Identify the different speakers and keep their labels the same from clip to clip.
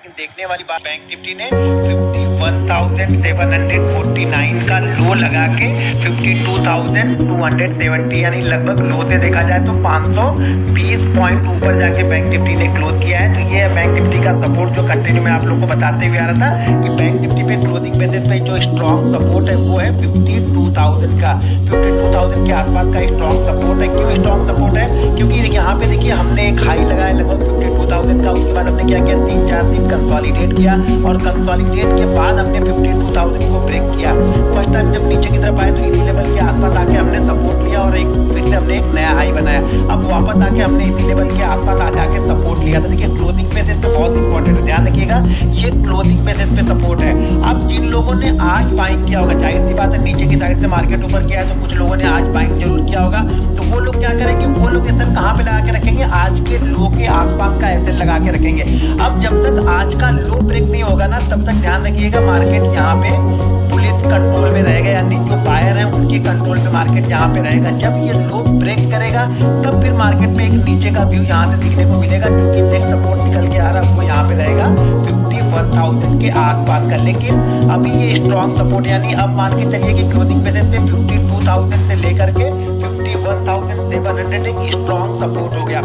Speaker 1: लेकिन देखने वाली बात बैंक निफ्टी ने 51,749 का लो लगा के 52,270 यानी लगभग लो से देखा जाए तो 520 पॉइंट ऊपर जाके बैंक निफ्टी ने क्लोज किया है। तो ये बैंक निफ्टी का सपोर्ट जो कंटिन्यू मैं आप लोग को बताते हुए आ रहा था कि बैंक निफ्टी पे क्लोजिंग बेसिस पे जो स्ट्रॉन्ग सपोर्ट है वो है 52,000 का, 52,000 के आसपास का स्ट्रॉन्ग सपोर्ट है। क्यों स्ट्रॉन्ग सपोर्ट है? क्योंकि यहाँ पे देखिए हमने एक हाई लगाया लगभग 52,000 का, उसके बाद हमने क्या किया 3-4 दिन कंसोलिडेट किया और कंसोलिडेट के बाद हमने 52,000 को ब्रेक किया। फर्स्ट टाइम जब नीचे की तरफ आए तो इसी लेवल के आसपास आके हमने सपोर्ट लिया और एक फिर से हमने एक नया हाई बनाया। अब वापस आके हमने इसी लेवल के आसपास आ जाके सपोर्ट लिया था। देखिए क्लोजिंग बेसिस पे बहुत इंपॉर्टेंट है, ध्यान रखिएगा ये क्लोजिंग बेसिस पे सपोर्ट है। अब जिन लोगों ने आज बाइंग किया होगा, जाहिर सी बात है नीचे की साइड से मार्केट ऊपर किया है तो कुछ लोगों ने आज बाइंग जरूर किया होगा, तो वो लोग क्या करेंगे, वो लोग एसएल कहाँ पे लगा के रखेंगे, आज के लो के आसपास का एसएल लगा के रखेंगे। अब जब तक आज का लो ब्रेक नहीं होगा ना तब तक ध्यान रखिएगा मार्केट यहाँ पे पुलिस कंट्रोल में रहेगा, यानी जो बायर है उनके कंट्रोल में मार्केट यहाँ पे रहेगा। जब ये लो ब्रेक करेगा तब फिर मार्केट में एक नीचे का व्यू यहाँ से दिखने को मिलेगा, जो कि नेक्स्ट सपोर्ट निकल के आ रहा है वो यहाँ पे रहेगा 51,000 के आसपास का। लेकिन अभी ये स्ट्रॉन्ग सपोर्ट यानी अब मान के चलिए कि क्लोजिंग बेसिस पे 52,000 से लेकर के 51,700 एक स्ट्रॉन्ग सपोर्ट हो गया।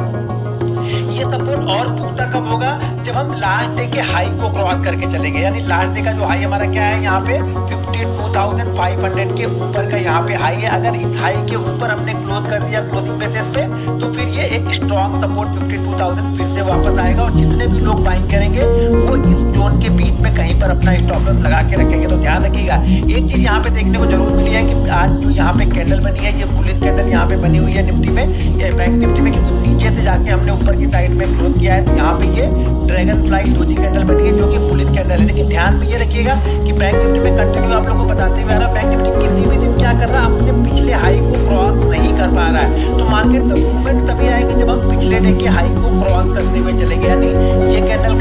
Speaker 1: ये सपोर्ट और पुख्ता कब होगा, जब हम लास्ट डे के हाई को क्रॉस करके चलेंगे, यानी लास्ट डे का जो हाई हमारा क्या है यहाँ पे 52,500 के ऊपर का यहाँ पे हाई है। अगर इस हाई के ऊपर हमने क्लोज कर दिया क्लोजिंग बेसिस पे तो फिर ये एक स्ट्रॉन्ग सपोर्ट 52,000 फिर से वापस आएगा और जितने भी लोग बाइंग करेंगे वो इस जोन के बीच में कहीं पर अपना स्टॉप लॉस लगा के रखेंगे। तो ध्यान रखिएगा एक चीज यहाँ पे देखने को जरूर मिली है कि आज जो यहाँ पे कैंडल बनी है ये बुलिश कैंडल यहाँ पे बनी हुई है निफ्टी में, ये बैंक निफ्टी में, क्योंकि नीचे से जाके हमने ऊपर की साइड में क्लोज किया है। यहाँ पे ये ड्रैगन फ्लाई डोजी कैंडल बनी है जो कि बुलिश कैंडल है। लेकिन ध्यान में ये रखिएगा कि बैंक निफ्टी में कंटिन्यू आप लोगों को बताते हुए आ रहा है बैंक निफ्टी किसी भी दिन क्या कर रहा है, अपने पिछले हाई को क्रॉस नहीं कर पा रहा है। तो मार्केट में मूवमेंट तभी आएगी जब हम पिछले डे के हाई को क्रॉस करते हुए चलेंगे, यानी ये कैंडल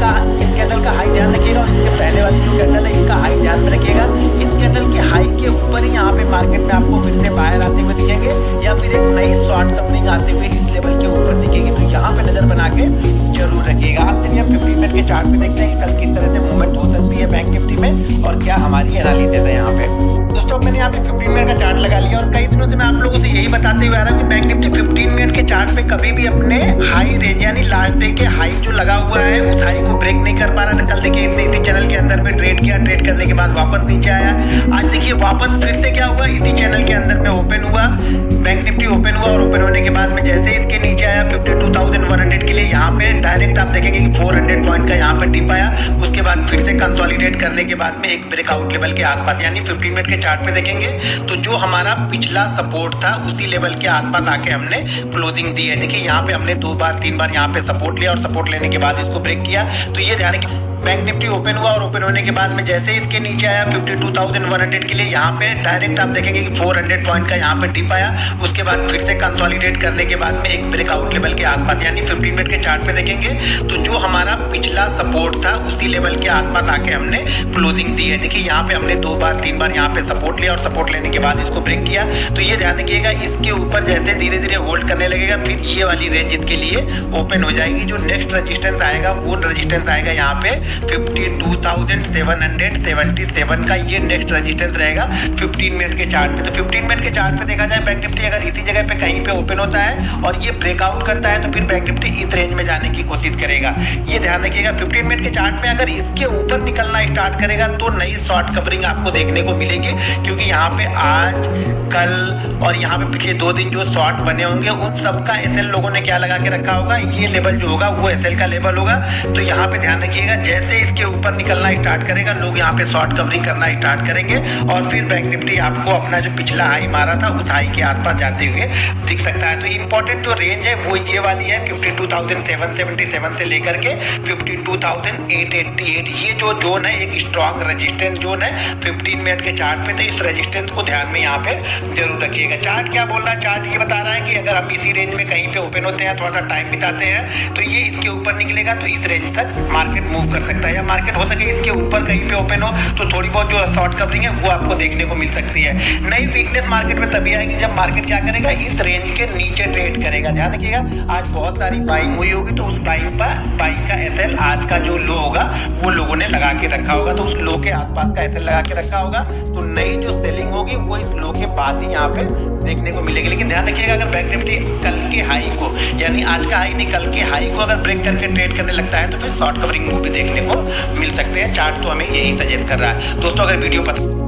Speaker 1: का हाई ध्यान रखिएगा और इसके पहले वाली जो कैंडल है इसका हाई ध्यान में रखिएगा। इस कैंडल के हाई के ऊपर ही यहाँ पे मार्केट में आपको फिर से बाहर आते हुए दिखेंगे या फिर एक नई शॉर्ट कवरिंग आते हुए इस लेवल के ऊपर दिखेगी। तो यहाँ पे नजर बना के जरूर रखिएगा। अब चलिए हम 15 मिनट के चार्ट पे देखते हैं कि कल किस तरह से मूवमेंट हो सकती है बैंक निफ्टी में और क्या हमारी एनालिसिस है यहाँ पे। दोस्तों मैंने यहाँ पे 15 मिनट का चार्ट लगा लिया और कई दिनों से मैं आप लोगों से यही बताते हुए आ रहा हूँ कि बैंक निफ्टी 15 मिनट के चार्ट पे कभी भी अपने हाई रेंज यानी लास्ट डे के हाई जो लगा हुआ है उस हाई को ब्रेक नहीं कर पा रहा था। कल देखिए इसने इसी चैनल के अंदर में ट्रेड किया, ट्रेड करने के बाद वापस नीचे आया। आज देखिए वापस फिर से क्या हुआ, इसी चैनल के अंदर में ओपन हुआ, बैंक निफ्टी ओपन हुआ और ओपन होने के बाद में जैसे इसके नीचे आया 52,100 के लिए यहाँ पे डायरेक्ट आप देखेंगे कि 400 पॉइंट का यहाँ पे डिप आया। उसके बाद फिर से कंसोलिडेट करने के बाद में एक ब्रेकआउट लेवल के आसपास, यानी 15 मिनट के चार्ट पे देखेंगे तो जो हमारा पिछला सपोर्ट था उसी लेवल के आसपास आके हमने क्लोजिंग दी है। देखिए यहाँ पे हमने 2-3 बार यहाँ पे सपोर्ट लिया और सपोर्ट लेने के बाद इसको ब्रेक किया। तो ये ध्यान रखिए बैंक निफ्टी ओपन हुआ और ओपन होने के बाद में जैसे इसके नीचे आया 52,100 के लिए यहाँ पे डायरेक्ट आप देखेंगे कि 400 पॉइंट का यहाँ पे डिप आया। उसके बाद फिर से कंसोलिडेट करने के बाद में एक ब्रेकआउट लेवल के आसपास, यानी 15 मिनट के चार्ट पे देखेंगे तो जो हमारा पिछला सपोर्ट था उसी लेवल के आसपास आके हमने क्लोजिंग दी है। देखिए यहाँ पे हमने 2-3 बार यहाँ पे सपोर्ट लिया और सपोर्ट लेने के बाद इसको ब्रेक किया। तो ये ध्यान रखिएगा इसके ऊपर जैसे धीरे धीरे होल्ड करने लगेगा फिर ये वाली रेंज इसके लिए ओपन हो जाएगी। जो नेक्स्ट रेजिस्टेंस आएगा वो रेजिस्टेंस आएगा यहाँ पे 52,777 का, ये नेक्स्ट रेजिस्टेंस रहेगा 15 मिनट के चार्ट पे। तो 15 मिनट के चार्ट पे देखा जाए बैंक निफ्टी अगर इसी जगह पे कहीं पे ओपन होता है और ये ब्रेकआउट करता है तो फिर बैंक निफ्टी इस रेंज में जाने की कोशिश करेगा। ये ध्यान रखिएगा 15 मिनट के चार्ट में अगर इसके ऊपर निकलना स्टार्ट करेगा तो नई शॉर्ट कवरिंग आपको देखने को मिलेगी, क्योंकि यहाँ पे आज कल और यहाँ पे पिछले 2 दिन जो शॉर्ट बने होंगे उन सब का एसएल लोगों ने क्या लगा के रखा होगा, ये लेवल जो होगा वो एसएल का लेवल होगा। तो यहाँ पे ध्यान रखिएगा जैसे इसके ऊपर निकलना स्टार्ट करेगा लोग यहाँ पे शॉर्ट कवरिंग करना स्टार्ट करेंगे और फिर बैंक निफ्टी आपको अपना जो पिछला हाई मारा था उस हाई के आसपास जाते हुए दिख सकता है। तो इंपॉर्टेंट जो रेंज है वो ये वाली है 52,777 से लेकर के 52,888, ये जो जोन है एक स्ट्रॉन्ग रेजिस्टेंस जोन है 15 मिनट के चार्ट पे। तो इस रेजिस्टेंस को ध्यान में यहाँ पे जरूर रखिएगा। चार्ट क्या बोल रहा है, चार्ट ये बता रहा है कि अगर हम इसी रेंज में कहीं पे ओपन होते हैं, थोड़ा सा टाइम बिताते हैं, तो ये इसके ऊपर निकलेगा तो इस रेंज तक मार्केट मूव कर सकता है, या मार्केट हो सके इसके ऊपर कहीं पे ओपन हो तो थोड़ी बहुत जो शॉर्ट कवरिंग है वो आपको देखने को मिल सकती है। नई वीकनेस मार्केट में तभी आएगी जब मार्केट क्या करेगा, इस रेंज के नीचे ट्रेड करेगा। ध्यान रखिएगा, आज बहुत सारी बाइंग हुई होगी, तो उस बाइंग का एसएल आज का जो लो होगा वो लोगों ने लगा के रखा होगा, तो उस लो के आसपास का एसएल लगा के रखा होगा, तो नई जो सेलिंग होगी वो इस लो के बाद ही यहाँ पे देखने को मिलेगी। लेकिन ध्यान रखिएगा, अगर बैंक निफ्टी कल के हाई को, यानी आज का हाई नहीं कल के हाई को अगर ब्रेक करके ट्रेड करने लगता है तो फिर शॉर्ट कवरिंग मूव भी देखने को मिल सकते हैं। चार्ट तो हमें यही सजेस्ट कर रहा है। दोस्तों अगर वीडियो पसंद